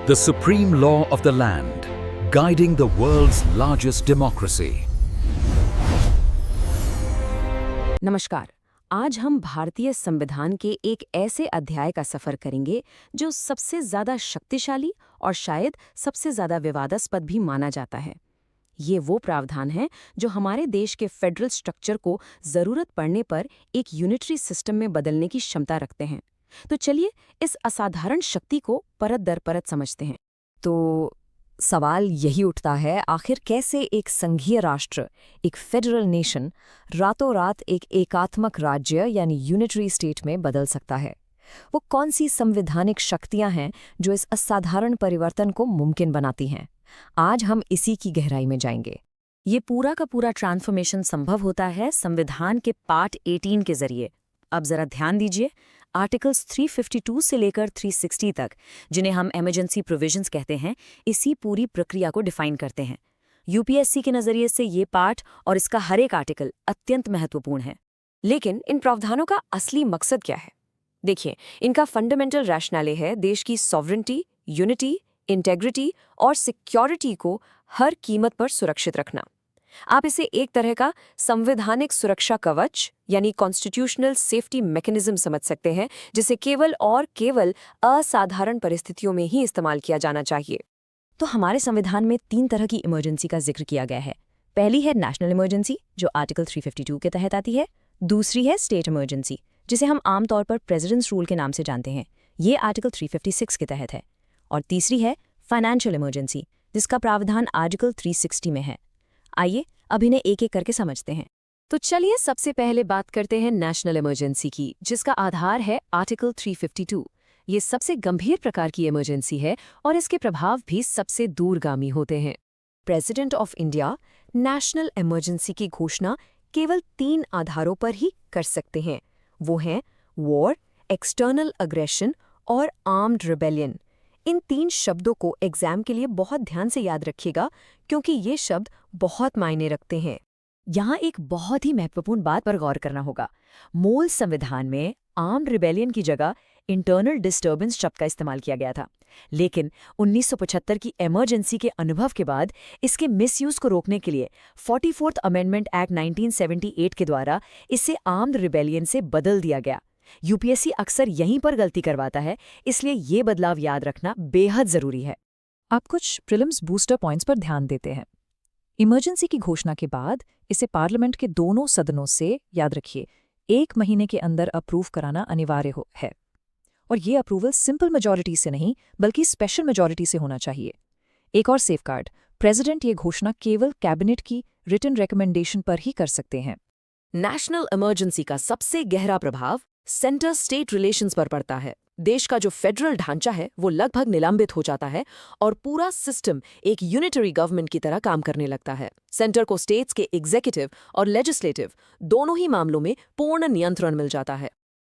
the supreme law of the land, guiding the world's largest democracy. नमस्कार। आज हम भारतीय संविधान के एक ऐसे अध्याय का सफर करेंगे जो सबसे ज्यादा शक्तिशाली और शायद सबसे ज्यादा विवादास्पद भी माना जाता है। ये वो प्रावधान है जो हमारे देश के फेडरल स्ट्रक्चर को जरूरत पड़ने पर एक यूनिटरी सिस्टम में बदलने की क्षमता रखते हैं। तो चलिए इस असाधारण शक्ति को परत दर परत समझते हैं। तो सवाल यही उठता है, आखिर कैसे एक संघीय राष्ट्र, एक फेडरल नेशन, रातों रात एक एकात्मक राज्य यानी यूनिटरी स्टेट में बदल सकता है? वो कौन सी संवैधानिक शक्तियां हैं जो इस असाधारण परिवर्तन को मुमकिन बनाती हैं? आज हम इसी की गहराई में जाएंगे। ये पूरा का पूरा ट्रांसफॉर्मेशन संभव होता है संविधान के पार्ट 18 के जरिए। अब जरा ध्यान दीजिए, आर्टिकल्स 352 से लेकर 360 तक, जिन्हें हम इमरजेंसी प्रोविजंस कहते हैं, इसी पूरी प्रक्रिया को डिफाइन करते हैं। यूपीएससी के नजरिए से ये पार्ट और इसका हर एक आर्टिकल अत्यंत महत्वपूर्ण है। लेकिन इन प्रावधानों का असली मकसद क्या है? देखिए, इनका फंडामेंटल रैशनले है देश की सॉवरेंटी, यूनिटी, इंटेग्रिटी और सिक्योरिटी को हर कीमत पर सुरक्षित रखना। आप इसे एक तरह का संवैधानिक सुरक्षा कवच यानी कॉन्स्टिट्यूशनल सेफ्टी मैकेनिज्म समझ सकते हैं, जिसे केवल और केवल असाधारण परिस्थितियों में ही इस्तेमाल किया जाना चाहिए। तो हमारे संविधान में 3 तरह की इमरजेंसी का जिक्र किया गया है। पहली है नेशनल इमरजेंसी, जो आर्टिकल 352 के तहत आती है। दूसरी है स्टेट इमरजेंसी, जिसे हम आमतौर पर प्रेसिडेंट्स रूल के नाम से जानते हैं। ये आर्टिकल 356 के तहत है। और तीसरी है फाइनेंशियल इमरजेंसी, जिसका प्रावधान आर्टिकल 360 में है। आइए अब इन्हें एक एक करके समझते हैं। तो चलिए सबसे पहले बात करते हैं नेशनल इमरजेंसी की, जिसका आधार है आर्टिकल 352। ये सबसे गंभीर प्रकार की इमरजेंसी है और इसके प्रभाव भी सबसे दूरगामी होते हैं। President of India national emergency की घोषणा केवल 3 आधारों पर ही कर सकते हैं। वो हैं वॉर, एक्सटर्नल अग्रेशन और आर्म्ड रिबेलियन। इन 3 शब्दों को एग्जाम के लिए बहुत ध्यान से याद रखिएगा, क्योंकि ये शब्द बहुत मायने रखते हैं। यहाँ एक बहुत ही महत्वपूर्ण बात पर गौर करना होगा। मूल संविधान में आर्म्ड रिबेलियन की जगह इंटरनल डिस्टर्बेंस शब्द का इस्तेमाल किया गया था, लेकिन 1975 की इमरजेंसी के अनुभव के बाद इसके मिसयूज को रोकने के लिए 44th अमेंडमेंट एक्ट 1978 के द्वारा इसे आर्म्ड रिबेलियन से बदल दिया गया। यूपीएससी अक्सर यहीं पर गलती करवाता है, इसलिए ये बदलाव याद रखना बेहद जरूरी है। आप कुछ प्रीलिम्स बूस्टर पॉइंट्स पर ध्यान देते हैं। इमरजेंसी की घोषणा के बाद इसे पार्लियामेंट के दोनों सदनों से, याद रखिए, 1 महीने के अंदर अप्रूव कराना अनिवार्य है। और ये अप्रूवल सिंपल मेजॉरिटी से नहीं बल्कि स्पेशल मेजॉरिटी से होना चाहिए। एक और सेफगार्ड, प्रेसिडेंट ये घोषणा केवल कैबिनेट की रिटन रिकमेंडेशन पर ही कर सकते हैं। नेशनल इमरजेंसी का सबसे गहरा प्रभाव सेंटर स्टेट रिलेशंस पर पड़ता है। देश का जो फेडरल ढांचा है वो लगभग निलंबित हो जाता है और पूरा सिस्टम एक यूनिटरी गवर्नमेंट की तरह काम करने लगता है। सेंटर को स्टेट्स के एग्जीक्यूटिव और लेजिस्लेटिव दोनों ही मामलों में पूर्ण नियंत्रण मिल जाता है।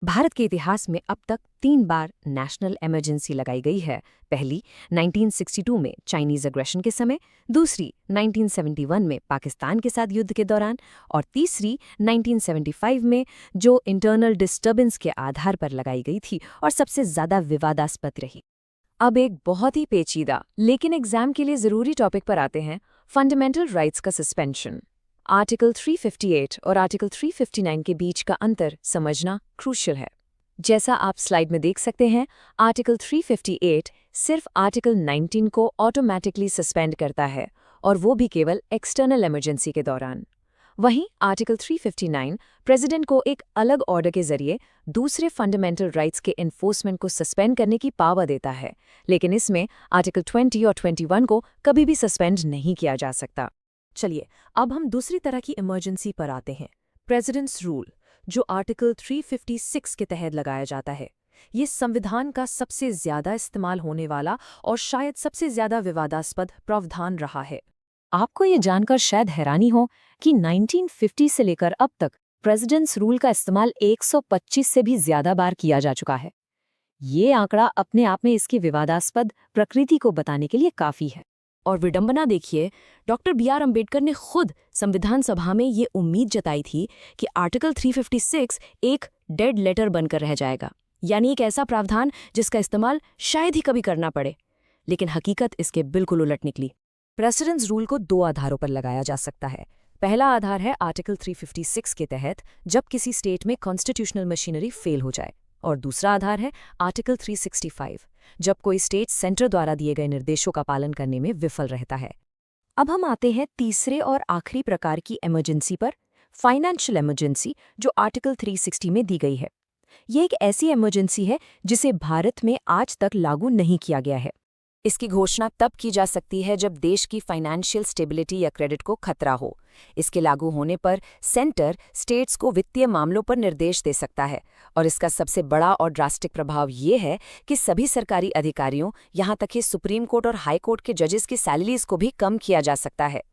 भारत के इतिहास में अब तक 3 बार नेशनल इमरजेंसी लगाई गई है। पहली 1962 में चाइनीज अग्रेशन के समय, दूसरी 1971 में पाकिस्तान के साथ युद्ध के दौरान और तीसरी 1975 में जो इंटरनल डिस्टर्बेंस के आधार पर लगाई गई थी और सबसे ज्यादा विवादास्पद रही। अब एक बहुत ही पेचीदा लेकिन एग्जाम के लिए जरूरी टॉपिक पर आते हैं, फंडामेंटल राइट्स का सस्पेंशन। आर्टिकल 358 और आर्टिकल 359 के बीच का अंतर समझना क्रूशियल है। जैसा आप स्लाइड में देख सकते हैं, आर्टिकल 358 सिर्फ आर्टिकल 19 को ऑटोमैटिकली सस्पेंड करता है, और वो भी केवल एक्सटर्नल इमरजेंसी के दौरान। वहीं आर्टिकल 359 प्रेसिडेंट को एक अलग ऑर्डर के जरिए दूसरे फंडामेंटल राइट्स के एनफोर्समेंट को सस्पेंड करने की पावर देता है, लेकिन इसमें आर्टिकल 20 और 21 को कभी भी सस्पेंड नहीं किया जा सकता। चलिए अब हम दूसरी तरह की इमरजेंसी पर आते हैं, प्रेसिडेंट्स रूल, जो आर्टिकल 356 के तहत लगाया जाता है। ये संविधान का सबसे ज्यादा इस्तेमाल होने वाला और शायद सबसे ज्यादा विवादास्पद प्रावधान रहा है। आपको ये जानकर शायद हैरानी हो कि 1950 से लेकर अब तक प्रेसिडेंट्स रूल का इस्तेमाल 125 से भी ज्यादा बार किया जा चुका है। ये आंकड़ा अपने आप में इसकी विवादास्पद प्रकृति को बताने के लिए काफी है। और विडंबना देखिए, डॉक्टर BR अम्बेडकर ने खुद संविधान सभा में ये उम्मीद जताई थी कि आर्टिकल 356 एक डेड लेटर बनकर रह जाएगा, यानी एक ऐसा प्रावधान जिसका इस्तेमाल शायद ही कभी करना पड़े। लेकिन हकीकत इसके बिल्कुल उलट निकली। प्रेसिडेंस रूल को 2 आधारों पर लगाया जा सकता है। पहला आधार है आर्टिकल 356 के तहत, जब किसी स्टेट में कॉन्स्टिट्यूशनल मशीनरी फेल हो जाए, और दूसरा आधार है आर्टिकल 365, जब कोई स्टेट सेंटर द्वारा दिए गए निर्देशों का पालन करने में विफल रहता है। अब हम आते हैं तीसरे और आखिरी प्रकार की इमरजेंसी पर, फाइनेंशियल इमरजेंसी, जो आर्टिकल 360 में दी गई है। ये एक ऐसी इमरजेंसी है जिसे भारत में आज तक लागू नहीं किया गया है। इसकी घोषणा तब की जा सकती है जब देश की फाइनेंशियल स्टेबिलिटी या क्रेडिट को खतरा हो। इसके लागू होने पर सेंटर स्टेट्स को वित्तीय मामलों पर निर्देश दे सकता है, और इसका सबसे बड़ा और ड्रास्टिक प्रभाव ये है कि सभी सरकारी अधिकारियों, यहाँ तक कि सुप्रीम कोर्ट और हाई कोर्ट के जजेस की सैलरीज को भी कम किया जा सकता है।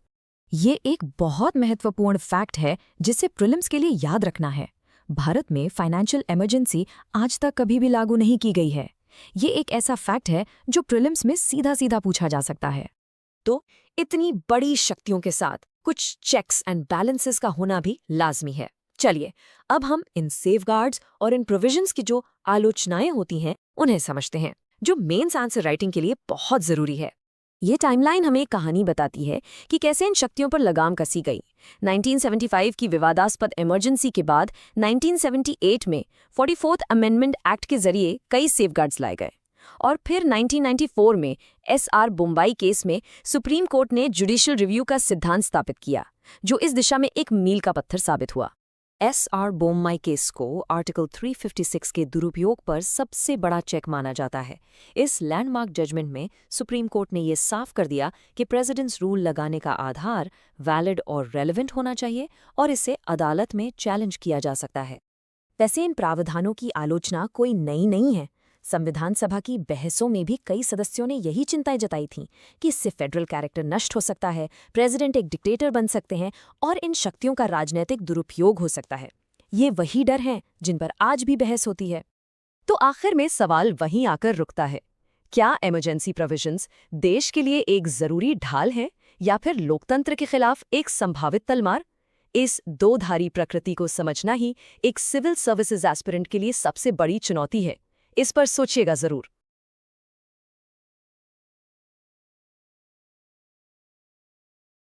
ये एक बहुत महत्वपूर्ण फैक्ट है जिसे प्रीलिम्स के लिए याद रखना है। भारत में फाइनेंशियल इमरजेंसी आज तक कभी भी लागू नहीं की गई है। ये एक ऐसा फैक्ट है जो प्रीलिम्स में सीधा सीधा पूछा जा सकता है। तो इतनी बड़ी शक्तियों के साथ कुछ चेक्स एंड बैलेंसेस का होना भी लाजमी है। चलिए अब हम इन सेफगार्ड्स और इन प्रोविजंस की जो आलोचनाएं होती हैं उन्हें समझते हैं, जो मेंस आंसर राइटिंग के लिए बहुत जरूरी है। ये टाइमलाइन हमें एक कहानी बताती है कि कैसे इन शक्तियों पर लगाम कसी गई। 1975 की विवादास्पद इमरजेंसी के बाद 1978 में 44th अमेंडमेंट एक्ट के जरिए कई सेफगार्ड्स लाए गए, और फिर 1994 में SR बोम्बई केस में सुप्रीम कोर्ट ने जुडिशियल रिव्यू का सिद्धांत स्थापित किया, जो इस दिशा में एक मील का पत्थर साबित हुआ। SR बोम्बई केस को आर्टिकल 356 के दुरुपयोग पर सबसे बड़ा चेक माना जाता है। इस लैंडमार्क जजमेंट में सुप्रीम कोर्ट ने यह साफ कर दिया कि प्रेसिडेंस रूल लगाने का आधार वैलिड और रेलेवेंट होना चाहिए, और इसे अदालत में चैलेंज किया जा सकता है। वैसे इन प्रावधानों की आलोचना कोई नई नहीं है। संविधान सभा की बहसों में भी कई सदस्यों ने यही चिंताएं जताई थीं कि इससे फेडरल कैरेक्टर नष्ट हो सकता है, प्रेसिडेंट एक डिक्टेटर बन सकते हैं, और इन शक्तियों का राजनीतिक दुरुपयोग हो सकता है। ये वही डर हैं जिन पर आज भी बहस होती है। तो आखिर में सवाल वहीं आकर रुकता है, क्या इमरजेंसी प्रोविजंस देश के लिए एक जरूरी ढाल है या फिर लोकतंत्र के खिलाफ एक संभावित तलवार? इस दो-धारी प्रकृति को समझना ही एक सिविल सर्विसेज एस्पिरेंट के लिए सबसे बड़ी चुनौती है। इस पर सोचिएगा जरूर।